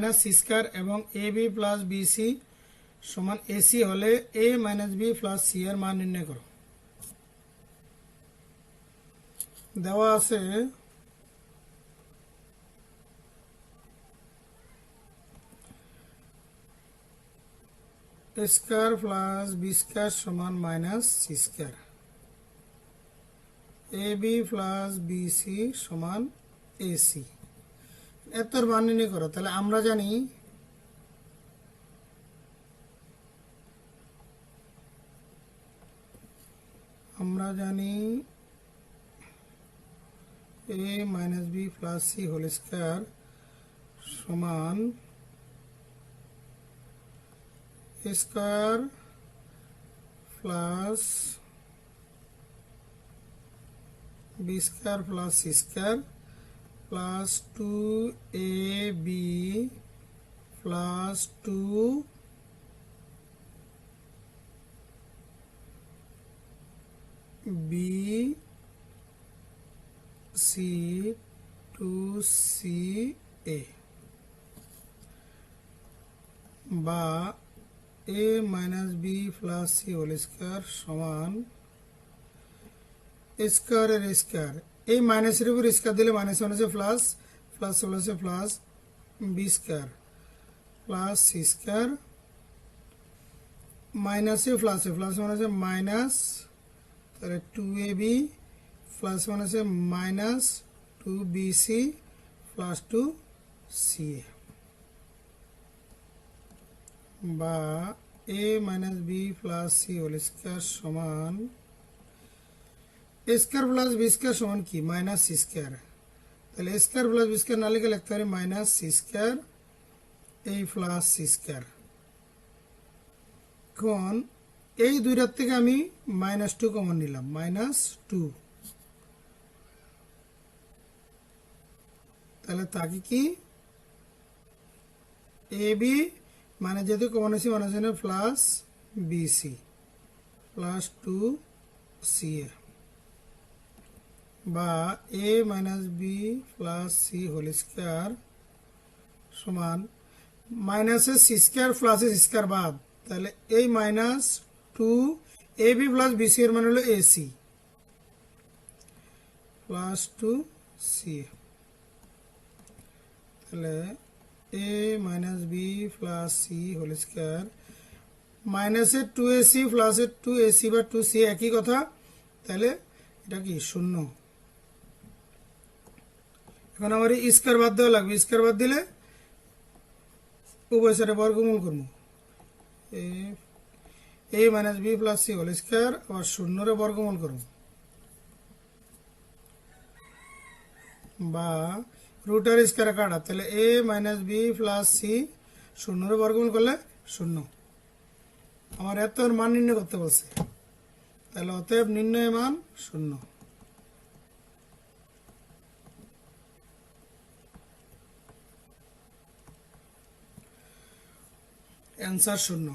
Minus C square এবং A B plus B C সমান AC হলে A minus B plus C এর মান নির্ণয় করো। দেওয়া আছে A square plus B square সমান minus C square, A B plus B C সমান এসি, এতর মান নির্ণয় করো। তাহলে আমরা জানি A minus B plus C whole square সমান এ square plus B square plus C square plus 2ab plus 2bc 2ca বা a minus B plus C whole square সমান স্কয়ারের স্কয়ার, এই মাইনাসের উপর স্কয়ার দিলে মাইনাস মানে হচ্ছে প্লাস, প্লাস হলে হচ্ছে plus B square plus C square মাইনাসে প্লাসে, প্লাস মানে হচ্ছে মাইনাস, তাহলে 2ab প্লাস মানে হচ্ছে মাইনাস 2bc প্লাস 2ca বা a minus B plus C whole square সমান এ স্কয়ার প্লাস বি স্কয়ার সমান কি মাইনাস সি স্কয়ার। তাহলে a square plus B square না লিখে লিখতে পারি মাইনাস সি স্কয়ার এই প্লাস সি স্কয়ার। এখন এই দুইটার থেকে আমি মাইনাস 2 কমন নিলাম, মাইনাস 2, তাহলে তাকে কি এ বি মানে যেহেতু কমন হয়েছে মানে হচ্ছে প্লাস বিসি প্লাস 2ca বা A minus B plus C whole square সমান মাইনাসের সি স্কয়ার প্লাসের সি স্কয়ার বাদ, তাহলে এই মাইনাস 2ab প্লাস বিসি এর মানে হলো এসি প্লাস 2ca, তাহলে A minus B plus C whole square মাইনাসের 2ac প্লাসের 2ac বা 2c একই কথা, তাহলে এটা কি শূন্য। এখন আমার এই স্কয়ার বাদ দেওয়া লাগবে, স্কয়ার বাদ দিলে উভয় সাইডে বর্গমূল করবো, A minus B plus C whole square আবার শূন্যরে বর্গমূল করব বা রুটের স্কয়ার কাটা, তাহলে A minus B plus C শূন্যরে বর্গমূল করলে শূন্য। আমার এত মান নির্ণয় করতে বলছে, তাহলে অতএব নির্ণয় মান শূন্য। অ্যান্সার শূন্য।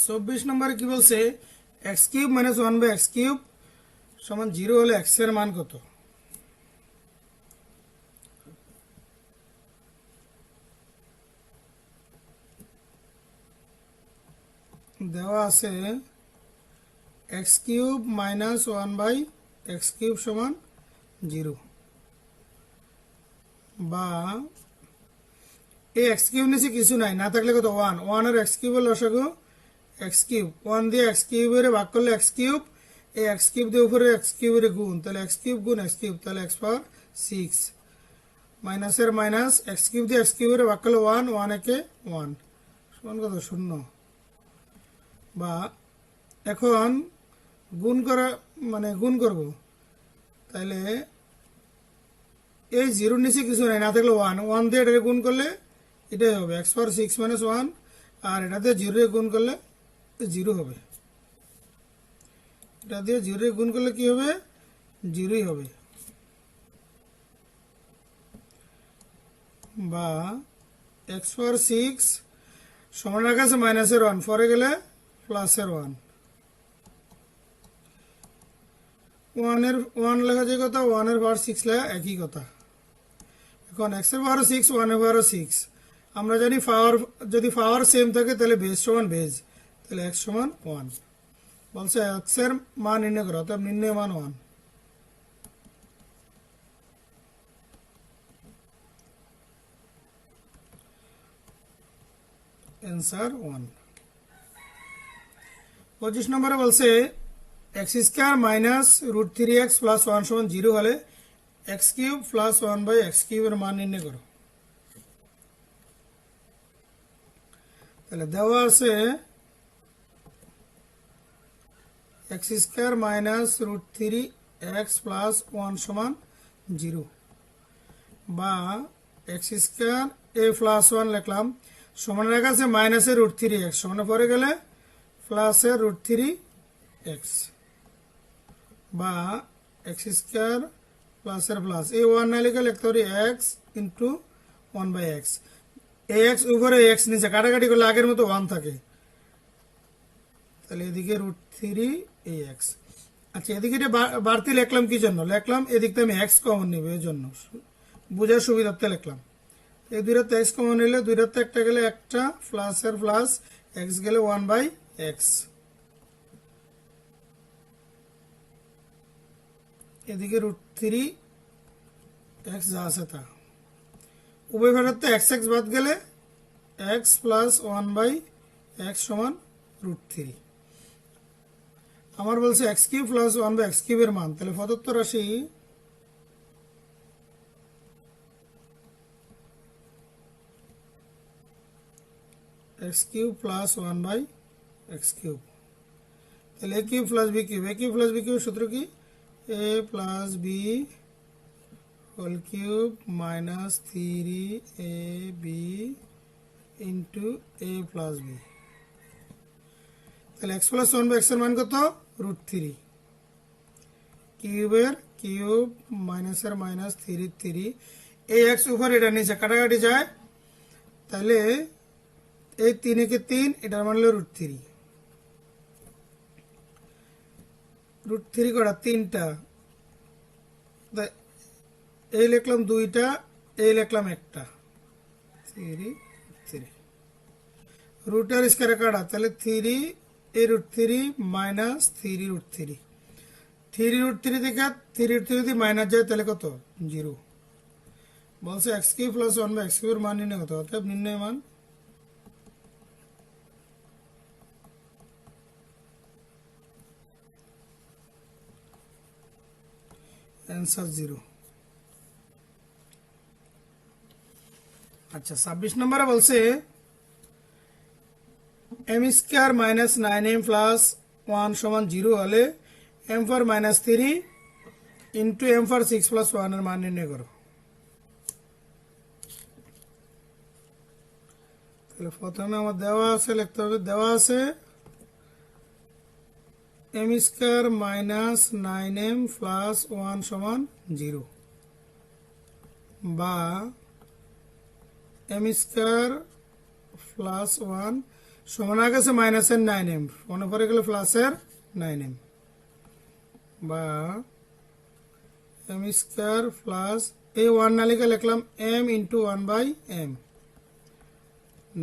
24 নম্বরে কি বলছে x cube minus 1 by x cube সমান 0 হলে এক্স এর মান কত? দেওয়া আছে x cube minus 1 by x cube সমান 0 বা এই এক্স কিউব নিচে কিছু নাই, না থাকলে কত 1, 1 আর এক্স কিউবের লসাগু এক্স কিউব, 1 দিয়ে এক্স কিউবের ভাগ করলে এক্স কিউব, এই এক্স কিউব দিয়ে উপরে এক্স কিউবের গুণ, তাহলে এক্স কিউব গুণ এক্স কিউব, তাহলে এক্স পাওয়ার 6 মাইনাসের মাইনাস এক্স কিউব দিয়ে এক্স কিউবের ভাগ করলে 1, 1 একে 1 সমান কত 0 বা এখন গুণ করা মানে গুণ করব, তাহলে এই 0 নিচে কিছু নাই, না থাকলে 1, 1 দিয়ে এটা গুণ করলে এটাই হবে এক্স পাওয়ার 6 মাইনাস 1 আর এটাতে 0 গুণ করলে 0 হবে, এটা দিয়ে 0 গুণ করলে কি হবে 0ই হবে বা এক্স পাওয়ার 6 সমান রাখা আছে মাইনাসের 1 পরে গেলে প্লাসের 1, 1 লেখা যে কথা 1 এর পাওয়ার 6 লেখা একই কথা। এখন এক্স এর পাওয়ার 6 1 এর পাওয়ার 6 আমরা জানি পাওয়ার, যদি পাওয়ার সেম থাকে তাহলে বেজ সমান বেজ, তাহলে x সমান 1। বলছে x এর মান নির্ণয় করো, অর্থাৎ নির্ণয় মান 1। অ্যান্সার 1। 25 নম্বরে বলছে x square minus root 3x plus 1 সমান 0 হলে এক্স কিউব প্লাস 1/x³ এর মান নির্ণয় করো। তাহলে দেওয়া আছে x square minus root 3x plus 1 সমান 0, বা এক্স স্কোয়ার এ প্লাস 1 লিখলাম, সমান রেখা আছে মাইনাসের রুট 3x, সমানে পরে গেলে প্লাসের রুট 3x, বা এক্স স্কোয়ার প্লাসের প্লাস, এই 1 না লিখে লিখতে পারি এক্স ইন্টু 1/x। এক্স উপরে এক্স নিচে কাটাকাটি করলে আগের মতো 1 থাকে, তাহলে এদিকে রুট 3ax। আচ্ছা, এদিকে এটা বাড়তি লিখলাম কি জন্য লিখলাম, এদিকটা আমি এক্স কমন নিব, এই জন্য বোঝার সুবিধার্থে লিখলাম। এই দুইটাতে এক্স কমন নিলে দুইটাতে একটা গেলে একটা, প্লাসের প্লাস এক্স গেলে 1/x, এদিকে রুট 3x যা আছে তা, উভয় ঘাটাতে এক্স এক্স বাদ গেলে এক্স প্লাস 1/x সমান রুট 3। আমার বলছে x³ প্লাস 1/x³ এর মান, তাহলে প্রদত্ত রাশি x³ প্লাস 1/x³, তাহলে a³ plus b³ a³ plus b³ সূত্র কি, a plus b whole cube minus 3ab into a plus b। তাহলে x প্লাস 1/x এর মান কত, রুট 3, কিউবের কিউব মাইনাসের মাইনাস 3, এই x উপর এটা নিচে কাটাকাটি যায়, তাহলে এই 3 কে 3, এটার মান হলো রুট 3, রুট 3 কটা 3টা, এই লিখলাম 2টা, এই লিখলাম একটা, 3 রুটের স্কয়ারে কাটা, তাহলে 3 এই রুট 3 মাইনাস 3 রুট 3, 3 রুট 3 থেকে 3 রুট 3 যদি মাইনাস যায় তাহলে কত, 0। বলছে x³ প্লাস 1/x³ এর মান নির্ণয় কত, অর্থাৎ নির্ণয় মান অ্যান্সার 0। আচ্ছা, 26 নম্বরে বলছে m² মাইনাস 9m প্লাস 1 সমান 0 হলে m4 minus 3 into m4 6 plus 1 এর মান নির্ণয় করো। তাহলে প্রথমে আমার দেওয়া আছে, লিখতে হবে দেওয়া আছে m² মাইনাস 9m প্লাস 1 সমান 0, বা m² প্লাস 1 সমান আগে আছে মাইনাসের 9m, মনে পড়ে গেলে প্লাসের 9m, বা m² প্লাস এই 1 না লিখে লিখলাম m ইন্টু 1/m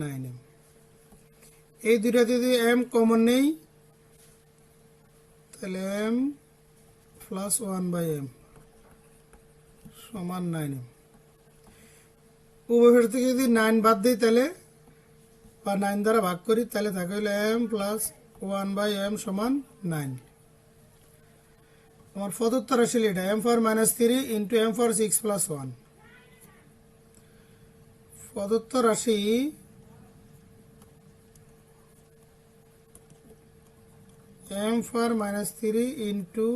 9m। এই দুইটাতে যদি m কমন নেই তাহলে m প্লাস 1/m সমান 9m। উভয় থেকে যদি 9 বাদ দিই তাহলে, বা 9 দ্বারা ভাগ করি, তাহলে থাকে হলো m প্লাস 1/m সমান 9। আমার প্রদত্ত রাশি এটা m4 minus 3 into m4 6 plus 1। প্রদত্ত রাশি m4 minus 3 into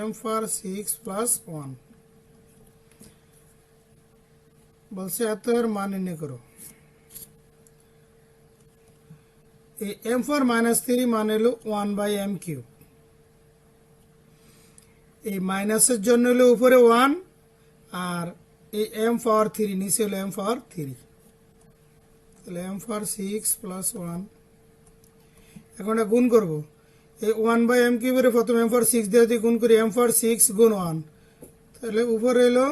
m4 6 plus 1, বলছে এত এর মান নির্ণয় করো। এই m4 মাইনাস 3 মান হলো 1/m³, এই মাইনাসের জন্য হলো উপরে 1, আর এই m পাওয়ার 3 নিচে হলো m পাওয়ার 3, তাহলে m পাওয়ার 6 প্লাস 1। এখন এটা গুণ করব, এই 1/m³ এর প্রথমে m পাওয়ার 6 দিয়ে গুণ করি, m পাওয়ার 6 গুণ 1, তাহলে উপরে হলো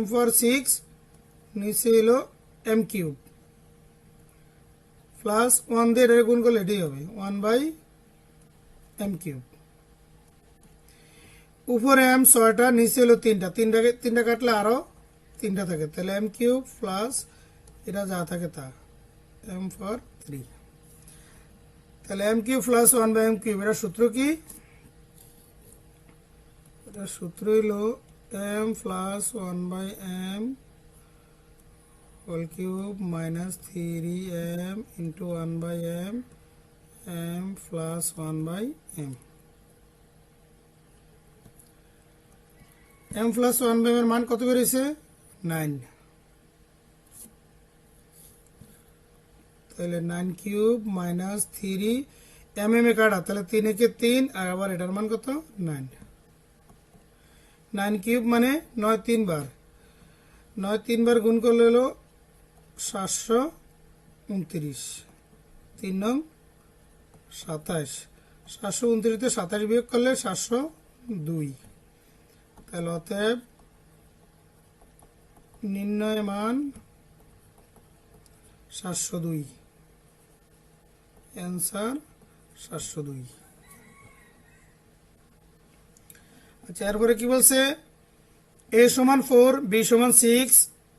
m পাওয়ার 6, নিচে হলো m³ প্লাস 1 দিয়ে এটা গুণ করলে এটাই হবে 1/m³ উপরে m 6টা নিচে হলো 3টা, তিনটা কাটলে আরো 3টা থাকে, তাহলে m³ প্লাস এটা যা থাকে তা m for 3, তাহলে m³ প্লাস 1/m³। এটা সূত্র কি? এটা সূত্র হলো m plus 1/m whole cube minus 3m into 1/m m plus 1/m। m plus 1/m এর মান কত বেরিয়েছে? 9। তাহলে 9³ মাইনাস 3 mm এ কাটা, তাহলে 3 একে 3 আর আবার এটার মান কত? 9। 9³ মানে 9 3 বার, 9 3 বার গুণ করলে হলো 729, 3 নং 27, 729 তে 27 বিয়োগ করলে 702, তাহলে অতএব নির্ণয় মান 702, অ্যান্সার 702। আচ্ছা, এরপরে কি বলছে? a সমান 4, b সমান 6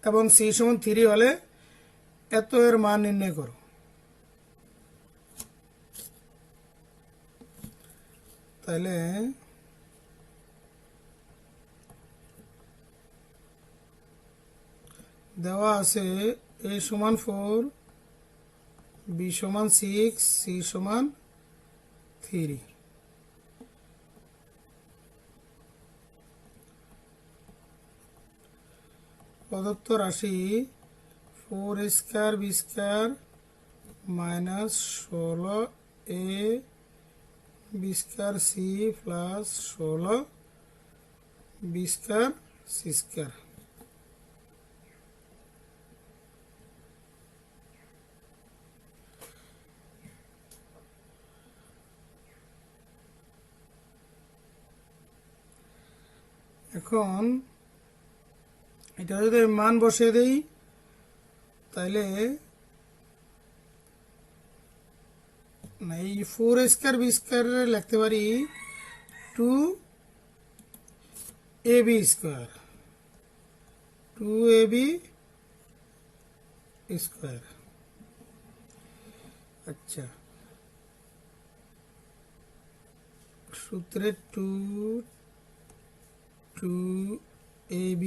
এবং c সমান 3 হলে এত এর মান নির্ণয় করো। তাহলে দেওয়া আছে a সমান 4, b সমান 6, c সমান 3। প্রদত্ত রাশি 4a² b² minus 16a b² c plus 16 b² c²। এখন এটা যদি মান বসিয়ে দেই তাহলে এই 4a² b² লিখতে পারি 2ab², 2ab²। আচ্ছা, সূত্রে 2ab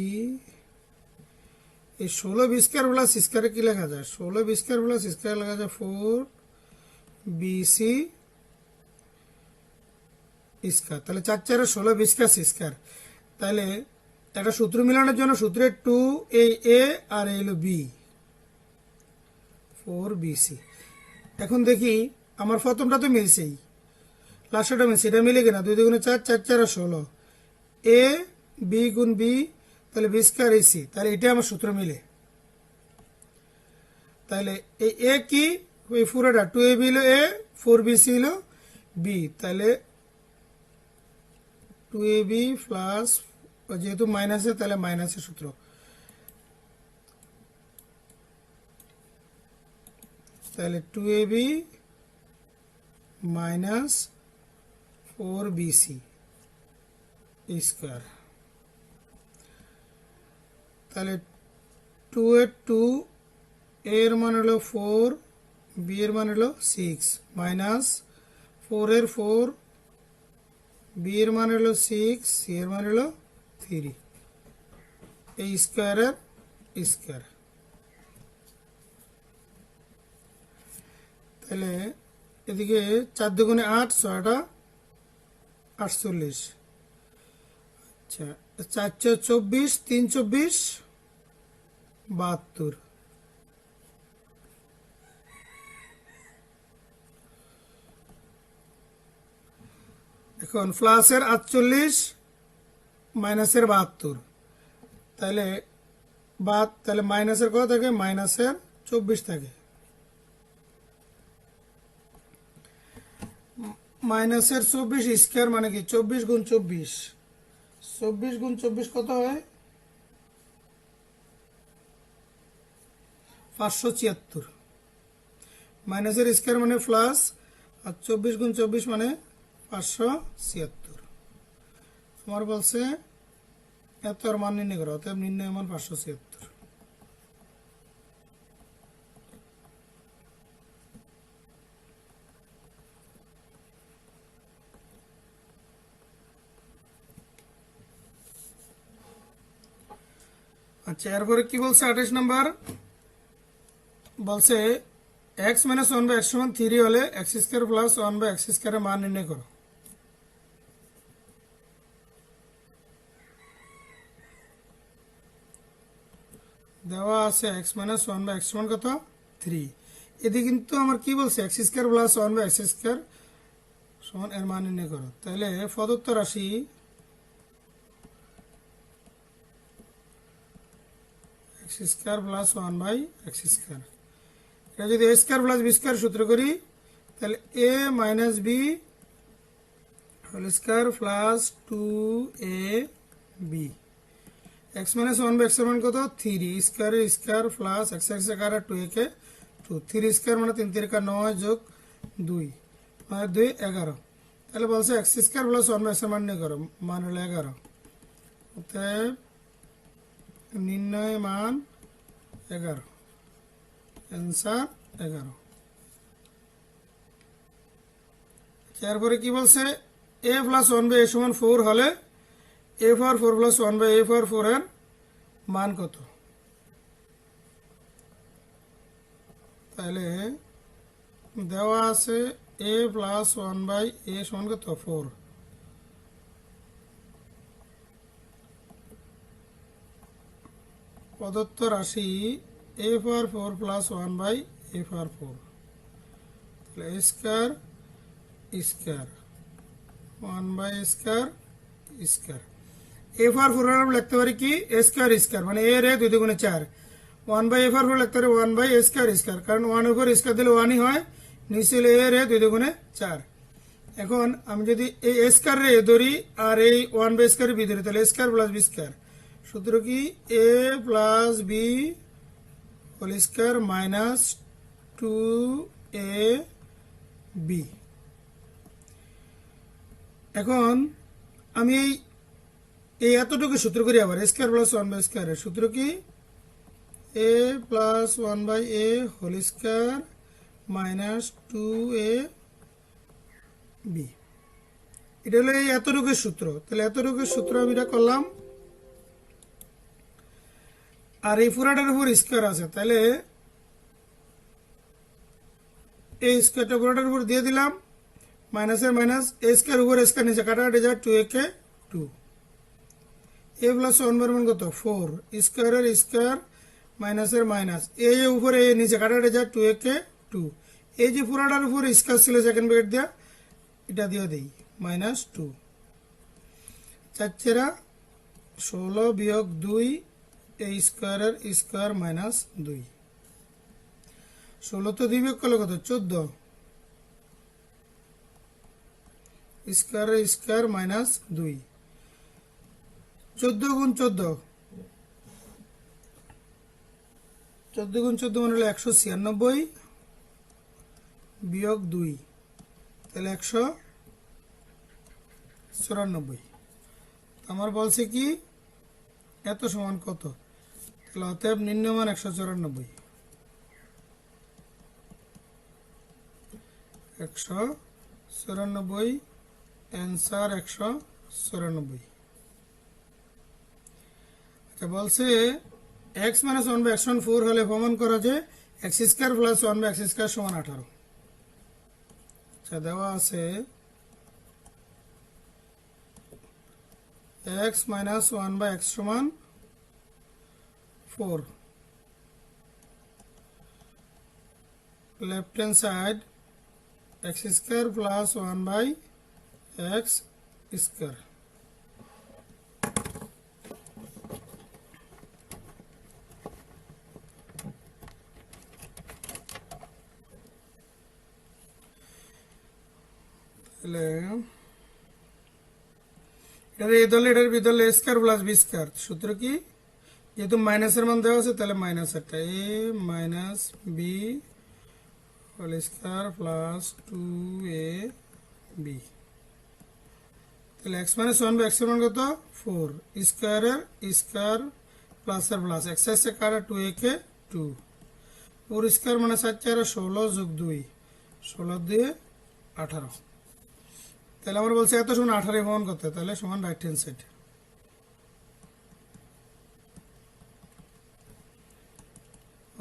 এই 16 b² প্লাস c² কি লেখা যায়? 16 b² প্লাস c² লেখা যায় 4bc²। তাহলে 4 4 16 b² c²। তাহলে একটা সূত্র মিলানোর জন্য সূত্রে 2a আর এ হলো b 4bc। এখন দেখি আমার প্রথমটা তো মিলছেই, লাস্টটা মিলছে, এটা মিলে কিনা? 2 2 4, 4 4 16, a b গুণ b, তাহলে b² ac, তাহলে এটা আমার সূত্র মিলে। তাহলে এই a কি? ওই পুরোটা 2ab হলো a, 4bc হলো b, তাহলে 2ab প্লাস, যেহেতু মাইনাসে তাহলে মাইনাসের সূত্র, তাহলে 2ab মাইনাস 4bc²। তাহলে 2 এর 2, এর মান হলো 4, বি এর মান হলো 6, মাইনাস 4 এর 4, বি এর মান হলো 6, সি এর মান হলো 3, এই স্কোয়ারের স্কোয়ার। তাহলে এদিকে 4 দুগুণে 8, 6টা 48। আচ্ছা, 4 24, 3 24 72। এখন প্লাসের 48 মাইনাসের 72, তাহলে তাহলে মাইনাসের কত থাকে? মাইনাসের 24 থাকে। মাইনাসের 24² মানে কি? 24 গুণ 24, 24 গুণ 24 কত হয়? 576 মাইনাসের স্কয়ার মানে প্লাস, আর 24 গুণ 24 মানে 576। তোমার বলছে এত আর মান নির্ণয় করো, অতএব নির্ণয় মান 576। আচ্ছা, এরপরে কি বলছে 28 নাম্বার, বলছে x - 1/x সমান 3 হলে x² প্লাস 1/x² এর মান নির্ণয় করো। দেওয়া আছে x - 1/x সমান কত 3। এদিকে কিন্তু আমার কি বলছে x² প্লাস 1/x² সমান এর মান নির্ণয় করো। তাহলে প্রদত্ত রাশি x² প্লাস 1/x², এটা যদি a² প্লাস b² সূত্র করি তাহলে a minus b whole square plus 2ab। x - 1/x এর মান কত 3, স্কয়ারের স্কয়ার প্লাস x স্কয়ার আর 2a কে 2, 3 স্কয়ার মানে 3 3 9 যোগ 2 মানে 2 11। তাহলে বলছে x² প্লাস 1/x এর মান নির্ণয় করো, মান হলো 11। অতএব নির্ণয় মান 11, অ্যান্সার 11। এরপরে কি বলছে a প্লাস 1/a সমান 4 হলে a পাওয়ার 4 প্লাস 1/a পাওয়ার 4 এর মান কত। তাহলে দেওয়া আছে a প্লাস 1/a সমান কত 4। প্রদত্ত রাশি a পাওয়ার 4 প্লাস 1/a পাওয়ার 4, তাহলে a square square 1/a square square. a পাওয়ার 4 এর লিখতে পারি কি a স্কয়ার স্কয়ার মানে a এর 2 দুগুণে 4, 1/a পাওয়ার 4 লিখতে পারি 1/a স্কয়ার স্কয়ার, কারণ 1 এর উপর স্কয়ার দিলে 1 ই হয়, নিচে a এর 2 দুগুণে 4। এখন আমি যদি এই a স্কয়ার রে ধরি আর এই 1/a স্কয়ার b ধরি তাহলে a square plus b square, সূত্র কি a plus b whole square minus 2ab। এখন আমি এই এতটুকু সূত্র করি আবার a স্কয়ার প্লাস 1/a স্কয়ারের সূত্র কি a plus 1/a whole square minus 2ab। এটা হলো এই এতটুকু সূত্র। তাহলে এতটুকু সূত্র আমি এটা করলাম, আর এই পুরাটার উপর স্কয়ার আছে, তাহলে এই স্কয়ারটা পুরাটার উপর দিয়ে দিলাম, মাইনাসের মাইনাস a স্কয়ার উপর স্কয়ার নিচে কাটাকাটি যায় 2a কে 2, a প্লাস 1 এর মান কত 4, স্কয়ারের স্কয়ার মাইনাসের মাইনাস a এর উপরে a নিচে কাটাকাটি যায় 2a কে 2, এই যে পুরাটার উপর স্কয়ার ছিল সেকেন্ড ব্র্যাকেট দিয়া এটা দিয়ে দেই মাইনাস 2, 4 4 16 বিয়োগ 2 a স্কয়ারের স্কয়ার মাইনাস 2, 16 তো 2 বিয়োগ করলে কত 14, স্কয়ারের স্কয়ার মাইনাস 2, 14 গুণ 14, 14 গুণ 14 মানে হলো 196 বিয়োগ 2 তাহলে 194। আমার বলছে কি এত সমান কত, তাহলে অতএব নির্ণয় মান 194, 194 অ্যান্সার 194। আচ্ছা, বলছে x - 1/x সমান 4 হলে প্রমাণ করা যে x² প্লাস 1/x² সমান 18। আচ্ছা, দেওয়া আছে x - 1/x সমান 4, left hand side x² plus 1/x²। তাহলে এটার এই দলে এটার বি দলে a square plus b square, সূত্র কি যেহেতু মাইনাসের মান দেওয়া আছে তাহলে মাইনাস একটা a minus b whole square plus 2ab, তাহলে x মাইনাস 1 বাই x এর মান কত 4, স্কয়ারের স্কয়ার প্লাসের প্লাস, x এর কাটা 2a কে 2, 4 স্কয়ার মানে 4 4 16 যোগ 2 16 দিয়ে 18, তাহলে আমরা বলছি এত সমান 18 প্রমাণ করতে, তাহলে সমান রাইট হ্যান্ড সাইড।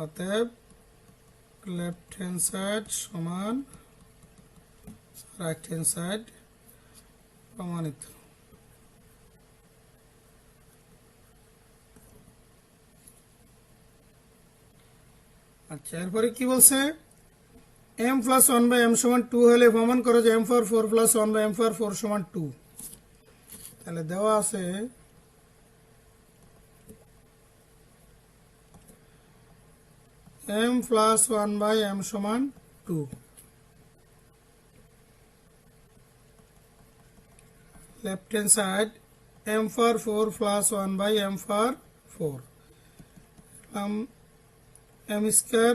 অতএব লেফট হ্যান্ড সাইড সমান রাইট হ্যান্ড সাইড প্রমাণিত। আচ্ছা, এরপরে কি বলছে, m প্লাস 1 বাই m সমান 2 হলে প্রমাণ করো যে m power 4 plus 1 by m power 4 সমান 2। তাহলে দেওয়া আছে m প্লাস 1 বাই m সমান 2, left hand side m power 4 plus 1 by m power 4, m square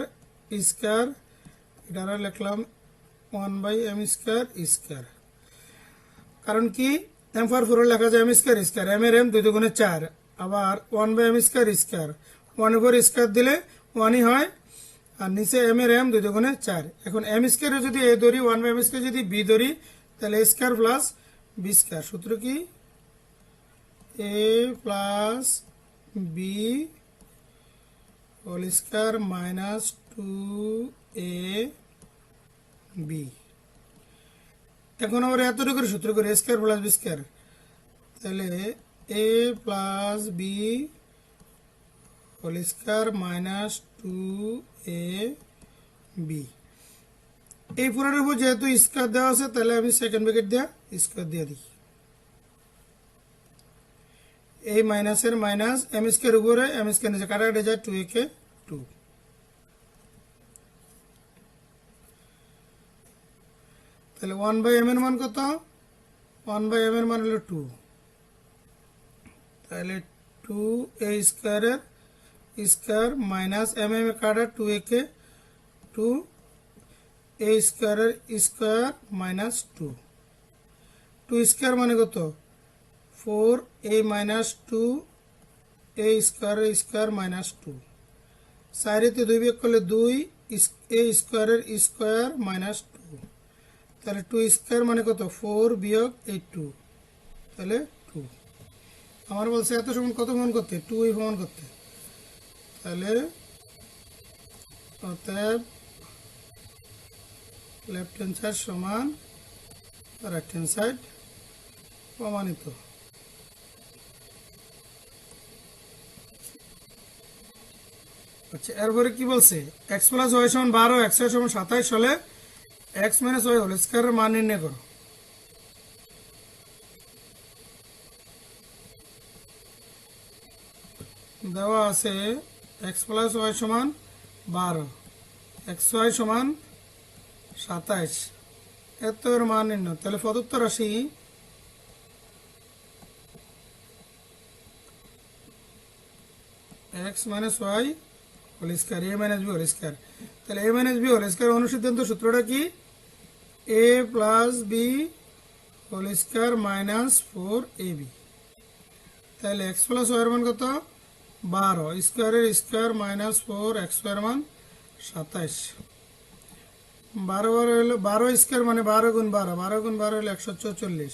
square এটা লিখলাম 1 বাই m স্কয়ার স্কয়ার, কারণ কি m পাওয়ার 4 লেখা যায় m স্কয়ার স্কয়ার, m এর m 2 দুগুণে 4, আবার 1 বাই m স্কয়ার স্কয়ার, 1 এর উপর স্কয়ার দিলে 1ই হয়, আর নিচে m এর m 2 দুগুণে 4। এখন m স্কয়ারে যদি a ধরি, 1 বাই m স্কয়ার যদি b ধরি, তাহলে a square plus b square, সূত্র কি a plus b whole square minus 2ab। এখন আমরা এতটুকু সূত্র করি a square plus b square, তাহলে a plus b whole square minus 2ab। এই পুরোটার উপর যেহেতু স্কয়ার দেওয়া আছে, তাহলে আমি সেকেন্ড ব্র্যাকেট দিয়ে স্কয়ার দিয়ে দিই, এই মাইনাসের মাইনাস m স্কয়ার উপরে m স্কয়ার নিচে কাটাকাটি যায় 2a কে 2, তাহলে 1 বাই m এর মান কত, 1 বাই m এর মান হলো 2, তাহলে 2a স্কয়ারের স্কয়ার মাইনাস m এ কাটা 2a কে 2, a স্কয়ারের স্কয়ার মাইনাস 2, 2 স্কয়ার মানে কত 4a মাইনাস 2, a স্কয়ারের স্কয়ার মাইনাস 2, 4 তে 2 বিয়োগ করলে 2, a স্কয়ারের স্কয়ার মাইনাস 2, তাহলে 2 স্কয়ার মানে কত 4 বিয়োগ এই 2, তাহলে 2। আমার বলছে এত সমান কত প্রমাণ করতে, 2 প্রমাণ করতে, তাহলে অতএব লেফট হ্যান্ড সাইড সমান রাইট হ্যান্ড সাইড প্রমাণিত। আচ্ছা, এরপরে কি বলছে, x প্লাস y সমান 12, x y সমান 27 হলে x মাইনাস y হোল স্কয়ারের মান নির্ণয় করো। দেওয়া আছে x প্লাস y সমান 12, xy সমান 27, এত এর মান নির্ণয়, তাহলে প্রদত্ত রাশি x minus y whole square a minus b whole square, তাহলে a minus b whole square অনুসিদ্ধান্ত সূত্রটা কি, a plus b whole square minus 4ab, তাহলে x প্লাস y এর মান কত 12, স্কয়ারের স্কয়ার মাইনাস 4, x এর মান 27, 12 হলো 12 স্কয়ার মানে 12 গুণ 12, 12 গুণ 12 হলো 144,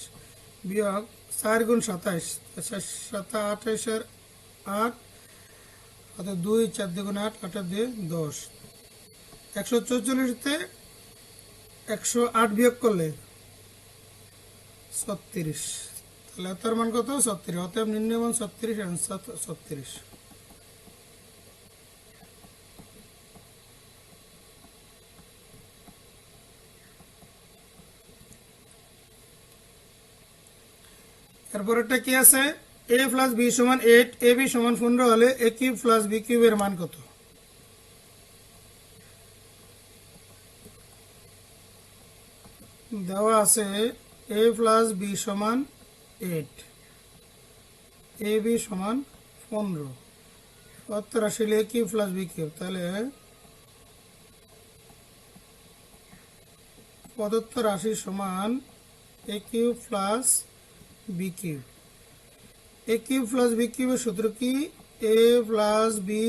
বিয়োগ 4 গুণ 27, 7 28 এর 8, অর্থাৎ 2 4 দুগুণ 8, 8 দিয়ে 10, 144 তে 108 বিয়োগ করলে 36, তাহলে তার মান কত 36, অতএব নির্ণয় মান 36, অ্যান্সার 36। এরপরেরটা কি আছে, a প্লাস b সমান 8, ab সমান 15 হলে a কিউব প্লাস b কিউবের মান কত। দেওয়া আছে a প্লাস b সমান 8, ab সমান 15, সত্তর আসলে a cube plus b cube, তাহলে প্রদত্ত রাশি সমান A cube plus B cube. A cube plus B কিউবের সূত্র কি? A plus B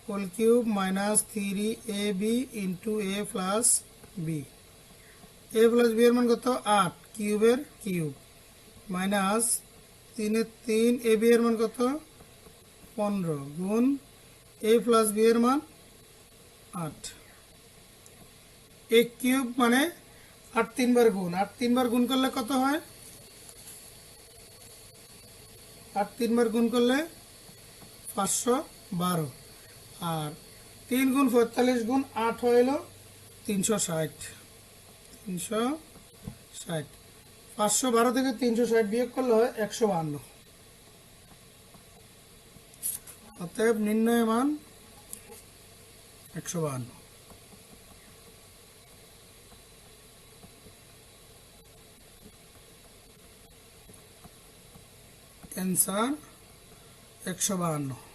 whole cube minus 3ab into A plus B. A plus B এর মান কত? 8, কিউবের কিউব মাইনাস 3 3, এ বি এর মান কত? 15 গুণ এ প্লাস বি এর মান 8। এ কিউব মানে 8 3 বার গুণ, 8 3 বার গুণ করলে কত হয়? 8 3 বার গুণ করলে 512, আর 3 গুণ 45 গুণ 8 হইল 360। 360 512 থেকে 360 বিয়োগ করলে হয় 152। অতএব নির্ণয় মান 152। অ্যান্সার 152।